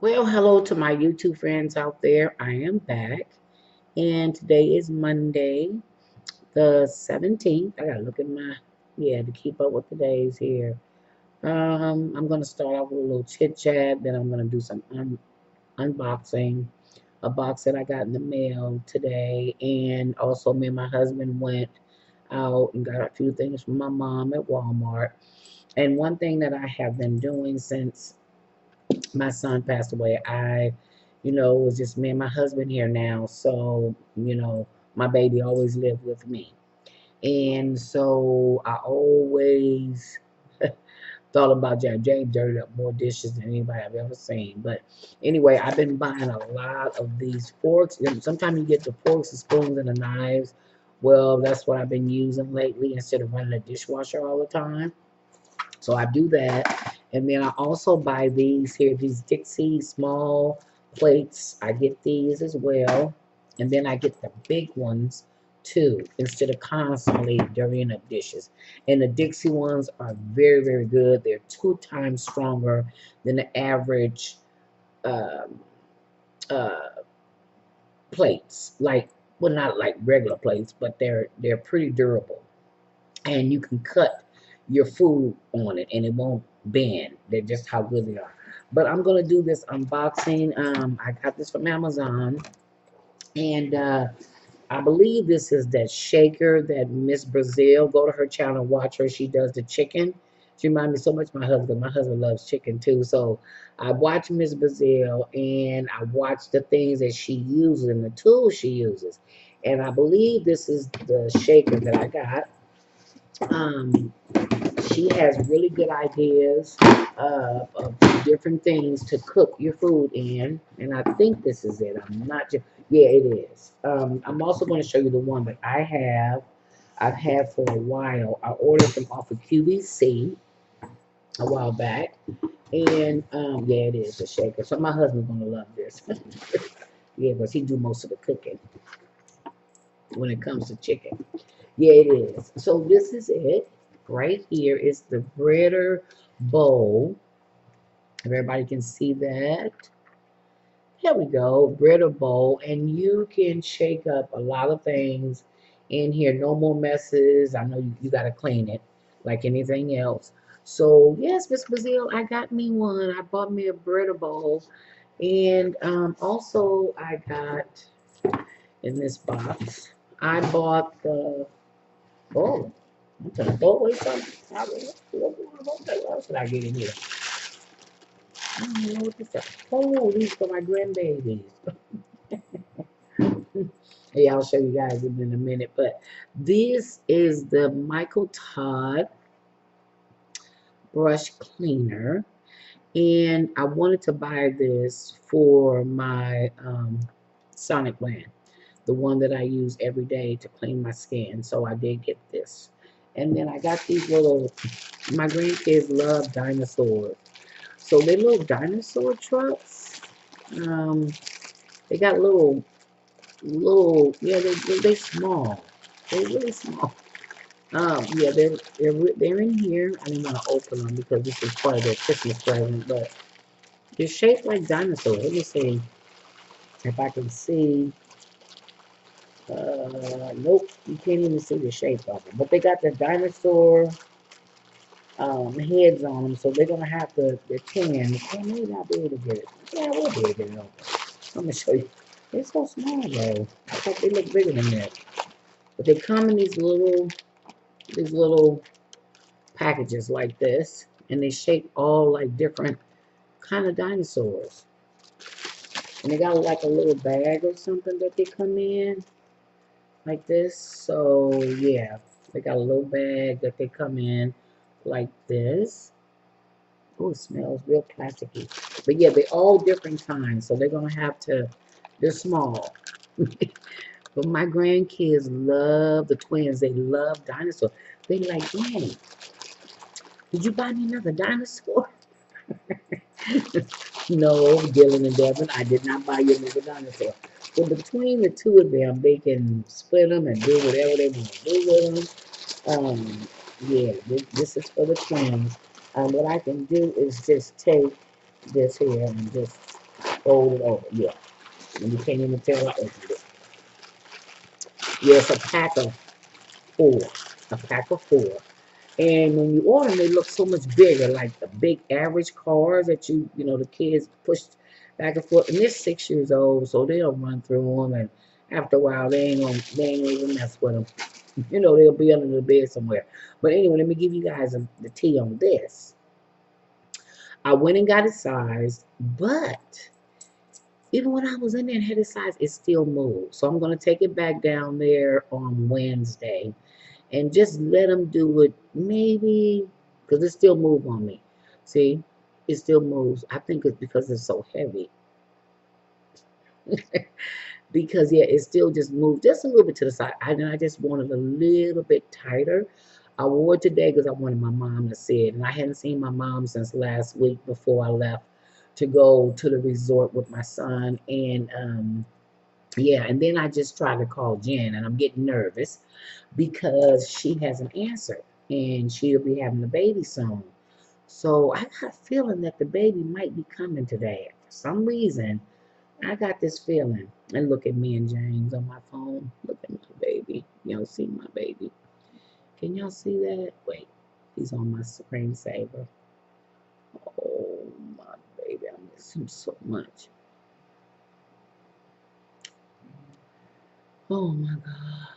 Well, hello to my YouTube friends out there. I am back, and today is Monday, the 17th. I gotta look at my, yeah, to keep up with the days here. I'm gonna start off with a little chit chat, then I'm gonna do some unboxing, a box that I got in the mail today, and also me and my husband went out and got a few things from my mom at Walmart. And one thing that I have been doing since my son passed away, it was just me and my husband here now. So, my baby always lived with me. And so I always thought about James dirtied up more dishes than anybody I've ever seen. But anyway, I've been buying a lot of these forks. And sometimes you get the forks, the spoons, and the knives. Well, that's what I've been using lately instead of running the dishwasher all the time. So I do that. And then I also buy these here, these Dixie small plates. I get these as well. And then I get the big ones too, instead of constantly dirtying up dishes. And the Dixie ones are very, very good. They're 2 times stronger than the average um, uh, plates. Like, well, not like regular plates, but they're pretty durable. And you can cut your food on it and it won't bend. They're just how good they are. But I'm gonna do this unboxing. I got this from Amazon, and I believe this is that shaker that Miss Brazil. Go to her channel, watch her. She does the chicken. She reminds me so much of my husband. My husband loves chicken too. So I watch Miss Brazil and I watch the things that she uses and the tools she uses. And I believe this is the shaker that I got. Um, she has really good ideas of different things to cook your food in, and I think this is it. I'm not just, yeah, it is. I'm also going to show you the one that I've had for a while. I ordered them off of QVC a while back, and yeah, it is a shaker. So my husband's going to love this. Yeah, because he do most of the cooking when it comes to chicken. Yeah, it is. So this is it. Right here is the breader bowl. If everybody can see that. Here we go, breader bowl. And you can shake up a lot of things in here. No more messes. I know you got to clean it like anything else. So, yes, Miss Brazil, I got me one. I bought me a breader bowl. And also, I got in this box, I bought the, oh, I'm gonna throw away something. What else did I get in here? I don't know what this is. Oh, these for my grandbabies. Hey, I'll show you guys in a minute. But this is the Micheall Todd brush cleaner. And I wanted to buy this for my Sonic brand, the one that I use every day to clean my skin. So I did get this. And then I got these little, my grandkids love dinosaurs. So they little dinosaur trucks. Um, they got little, yeah, they small. They're really small. Yeah, they're in here. I didn't want to open them because this is part of their Christmas present, but they're shaped like dinosaurs. Let me see if I can see. Nope, you can't even see the shape of them. But they got the dinosaur heads on them, so they're gonna have to. They're tan. Oh, maybe I'll be able to get it. Yeah, I will be able to get it open. I'm gonna show you. They're so small though. I thought they look bigger than that. But they come in these little packages like this, and they shape all like different kind of dinosaurs. And they got like a little bag or something that they come in like this. So yeah, they got a little bag that they come in like this. Oh, it smells real plasticky. But yeah, they're all different kinds, so they're gonna have to. They're small. But my grandkids love the twins. They love dinosaurs. They like, Granny, did you buy me another dinosaur? No, Dylan and Devin, I did not buy you another dinosaur. So between the two of them, they can split them and do whatever they want to do with them. Yeah, this is for the twins. What I can do is just take this here and just Fold it over, yeah. And you can't even tell I opened it. Yeah, it's a pack of four. A pack of four. And when you order them, they look so much bigger, like the big average cars that the kids push back and forth. And they're 6 years old, so they'll run through them. And after a while, they ain't even mess with them. They'll be under the bed somewhere. But anyway, let me give you guys the tea on this. I went and got it sized, but even when I was in there and had it sized, it still moved. So I'm going to take it back down there on Wednesday and just let them do it maybe because it still move on me. See, it still moves. I think it's because it's so heavy. Because yeah, it still just moved just a little bit to the side. I just wanted a little bit tighter. I wore it today because I wanted my mom to see it, and I hadn't seen my mom since last week before I left to go to the resort with my son. And yeah, and then I just tried to call Jen, and I'm getting nervous because she hasn't answered, and she'll be having the baby soon. So I got a feeling that the baby might be coming today. For some reason, I got this feeling. And look at me and James on my phone. Look at my baby. Y'all see my baby. Can y'all see that? Wait, he's on my screensaver. Oh, my baby. I miss him so much. Oh, my God.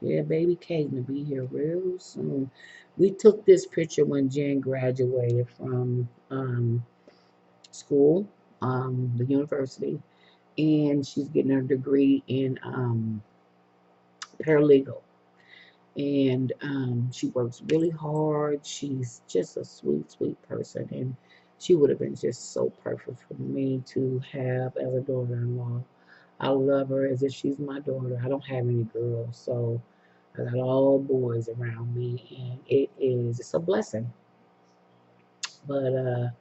Yeah, baby Kaden will be here real soon. We took this picture when Jen graduated from school, the university, and she's getting her degree in paralegal. And she works really hard. She's just a sweet, sweet person, and she would have been just so perfect for me to have as a daughter-in-law. I love her as if she's my daughter. I don't have any girls, so I got all boys around me, and it's a blessing. But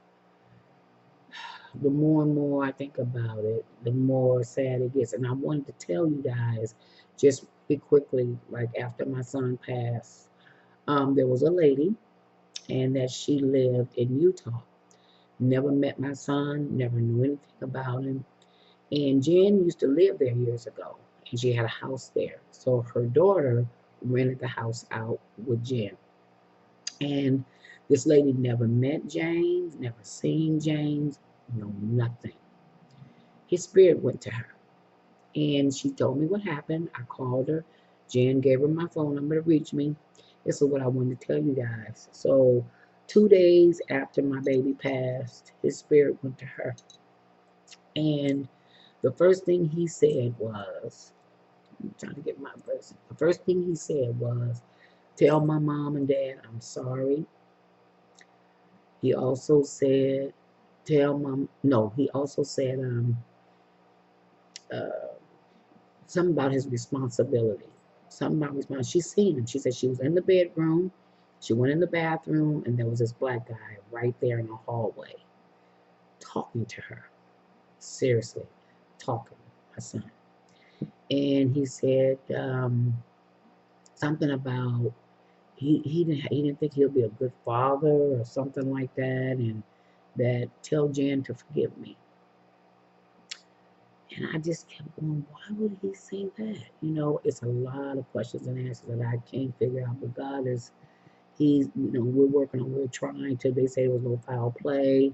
the more and more I think about it, the more sad it gets. And I wanted to tell you guys just be quickly, like after my son passed, there was a lady, and that she lived in Utah. Never met my son, never knew anything about him. And Jen used to live there years ago, and she had a house there. So her daughter rented the house out with Jen. And this lady never met James, never seen James, no nothing. His spirit went to her, and she told me what happened. I called her. Jen gave her my phone number to reach me. This is what I wanted to tell you guys. So, 2 days after my baby passed, his spirit went to her. And the first thing he said was, I'm trying to get my verse. The first thing he said was, tell my mom and dad I'm sorry. He also said, tell mom, no, he also said, uh, something about his responsibility. Something about responsibility. She seen him. She said she was in the bedroom. She went in the bathroom, and there was this black guy right there in the hallway talking to her. Seriously, talking, my son. And he said something about he didn't think he'll be a good father or something like that, and that tell Jan to forgive me. And I just kept going, why would he say that? It's a lot of questions and answers that I can't figure out. But God is, we're working on, we're trying to. They say there was no foul play.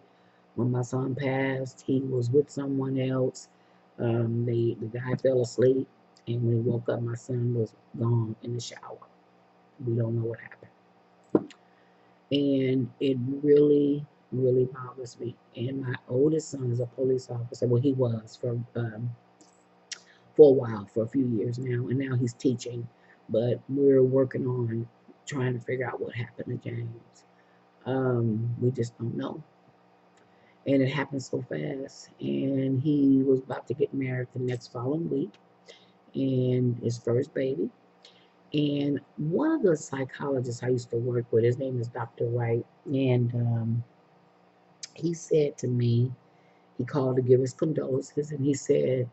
When my son passed, he was with someone else. The guy fell asleep, and when he woke up, my son was gone in the shower. We don't know what happened. And it really, really bothers me. And my oldest son is a police officer. Well, he was for a while, for a few years now, and now he's teaching. But we're working on trying to figure out what happened to James. We just don't know. And it happened so fast. And he was about to get married the next following week, and his first baby. And one of the psychologists I used to work with, his name is Dr. Wright, and he said to me, he called to give his condolences, and he said,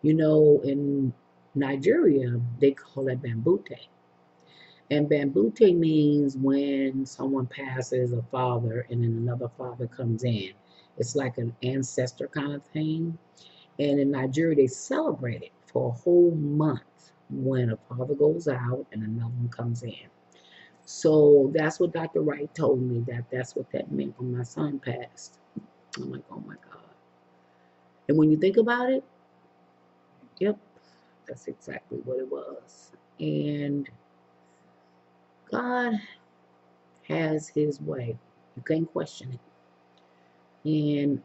in Nigeria, they call that bambute. And bambute means when someone passes a father and then another father comes in. It's like an ancestor kind of thing. And in Nigeria, they celebrate it for a whole month when a father goes out and another one comes in. So that's what Dr. Wright told me, that that's what that meant when my son passed. I'm like, oh my God. And when you think about it, yep, that's exactly what it was. And God has his way. You can't question it. And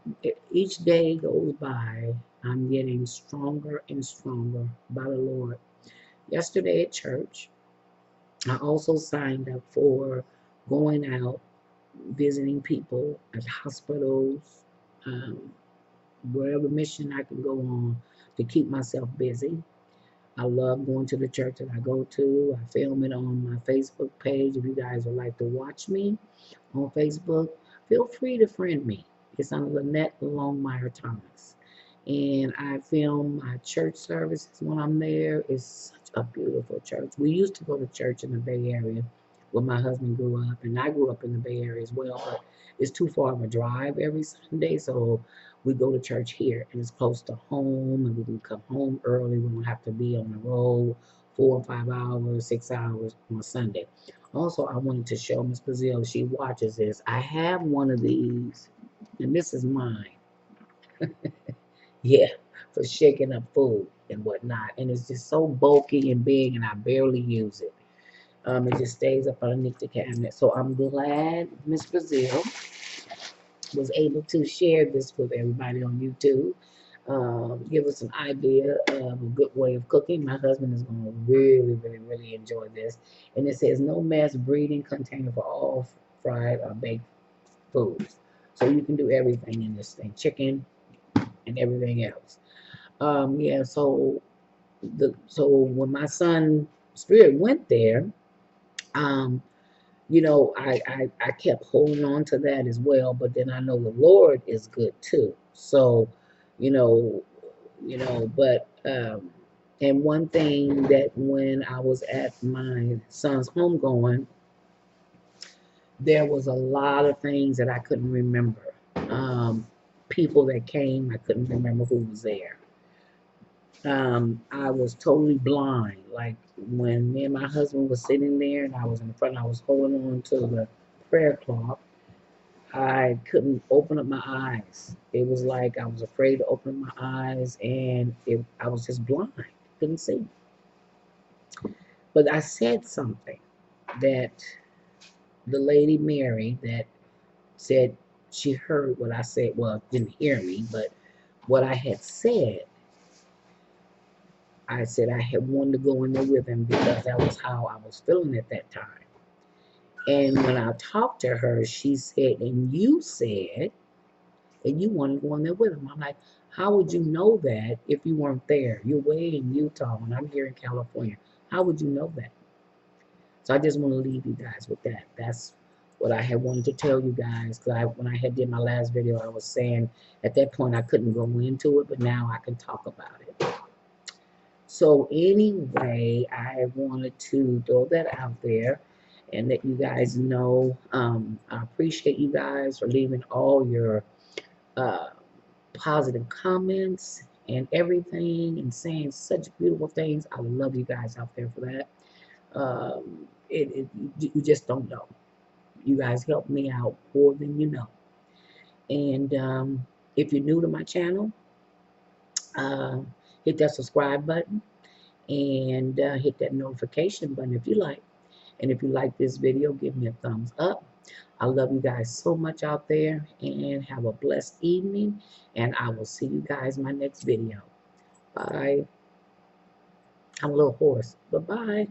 each day goes by, I'm getting stronger and stronger by the Lord. Yesterday at church, I also signed up for going out, visiting people at hospitals, um, wherever mission I can go on to keep myself busy. I love going to the church that I go to. I film it on my Facebook page. If you guys would like to watch me on Facebook, feel free to friend me. It's on Lynette Longmire Thomas. And I film my church services when I'm there. It's such a beautiful church. We used to go to church in the Bay Area where my husband grew up, and I grew up in the Bay Area as well, but it's too far of a drive every Sunday, so we go to church here, and it's close to home, and we can come home early. We don't have to be on the road 4 or 5 hours, 6 hours on a Sunday. Also, I wanted to show Miss Brazil, she watches this. I have one of these, and this is mine. Yeah, for shaking up food and whatnot. And it's just so bulky and big, and I barely use it. It just stays up underneath the cabinet. So I'm glad Miss Brazil was able to share this with everybody on YouTube. Give us an idea of a good way of cooking. My husband is going to really, really, really enjoy this. And it says no mess breeding container for all fried or baked foods. So you can do everything in this thing, chicken and everything else. Yeah, so when my son spirit went there, um, I kept holding on to that as well, but then I know the Lord is good too. So, you know, but and one thing that when I was at my son's homegoing, there was a lot of things that I couldn't remember. People that came, I couldn't remember who was there. I was totally blind. Like when me and my husband was sitting there and I was in front, I was holding on to the prayer cloth. I couldn't open up my eyes. It was like I was afraid to open my eyes, and I was just blind, couldn't see. But I said something that the lady Mary that said she heard what I said. Well, didn't hear me, but what I had said, I said I had wanted to go in there with him because that was how I was feeling at that time. And when I talked to her, she said, and you said, and you wanted to go in there with him. I'm like, how would you know that if you weren't there? You're way in Utah and I'm here in California. How would you know that? So I just want to leave you guys with that. That's what I had wanted to tell you guys. Because when I had did my last video, I was saying at that point I couldn't go into it, but now I can talk about it. So anyway, I wanted to throw that out there and let you guys know. I appreciate you guys for leaving all your uh, positive comments and everything and saying such beautiful things. I love you guys out there for that. You just don't know. You guys help me out more than you know. And if you're new to my channel, uh, hit that subscribe button and hit that notification button if you like. And if you like this video, give me a thumbs up. I love you guys so much out there and have a blessed evening. And I will see you guys in my next video. Bye. I'm a little hoarse, but bye.